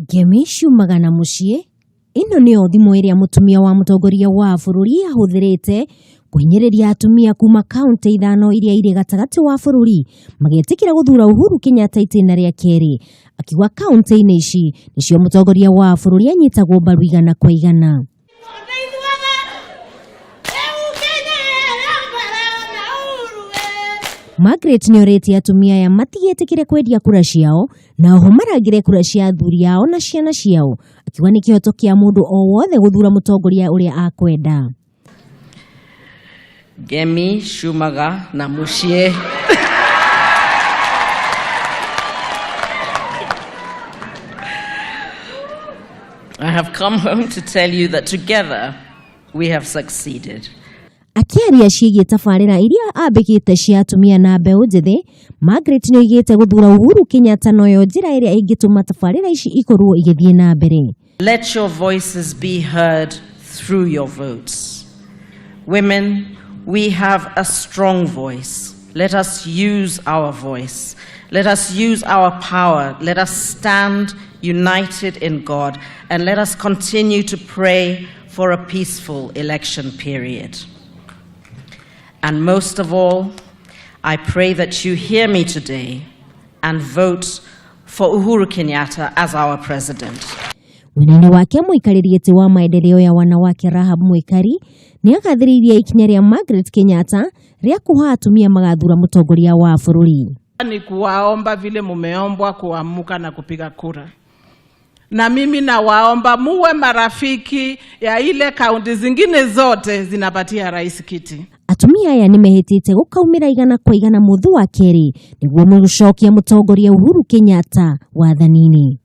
Ngemishumaga na muciĩ ino nĩyo thimo ĩrĩa mutumia wa mutongoria wa bururi ahũthĩrĩte kũhinyĩrĩria atumia kuma kaunti ithano iria irĩ gatagati wa bururi magetikira guthura Uhuru Kenyatta itĩna rĩa keeri, akiuga kaunti-ini ici nĩcio mutongoria wa bururi anyitagwo mbaru igana kwa igana. Margaret nioritie atumia aya matigetikire kwendia kura ciao na oho marangire kura cia athuri yao na ciana ciao, akiuga nĩ kĩhoto kĩa mũndũ o wothe guthura mutongoria ũrĩa akwenda. Gemi shumaga na muciĩ I have come home to tell you that together we have succeeded. Akiariria ciĩgiĩ tabarĩra iria ambĩkĩte cia atumia na mbeu njithi, Margaret nĩoigĩte guthura Uhuru Kenyatta noyo njira ĩrĩa ĩngĩtũma tabarĩra ici ikorwo igĩthiĩ na mbere. Let your voices be heard through your votes. Women, we have a strong voice. Let us use our voice. Let us use our power. Let us stand united in God, and let us continue to pray for a peaceful election period. And most of all, I pray that you hear me today and vote for Uhuru Kenyatta as our president. Mwena wake muikarĩri gĩtĩ wa maendeleo ya wanawake Rahab Mwikari nĩagathĩrĩirie ikinya rĩa Margaret Kenyatta rĩa kuha atumia magathura mutongoria wa bururi. Ni kuwaomba vile mumeombwa kuamuka na kupiga kura. Na mimi nawaomba muwe marafiki ya ile kaunti zingine zote zinapatia rais kiti. Atumia aya nimehĩtĩte gũkaumĩra igana kwa igana muthu wa keeri nĩguo mũgũcokia mutongoria Uhuru Kenyatta wathanini.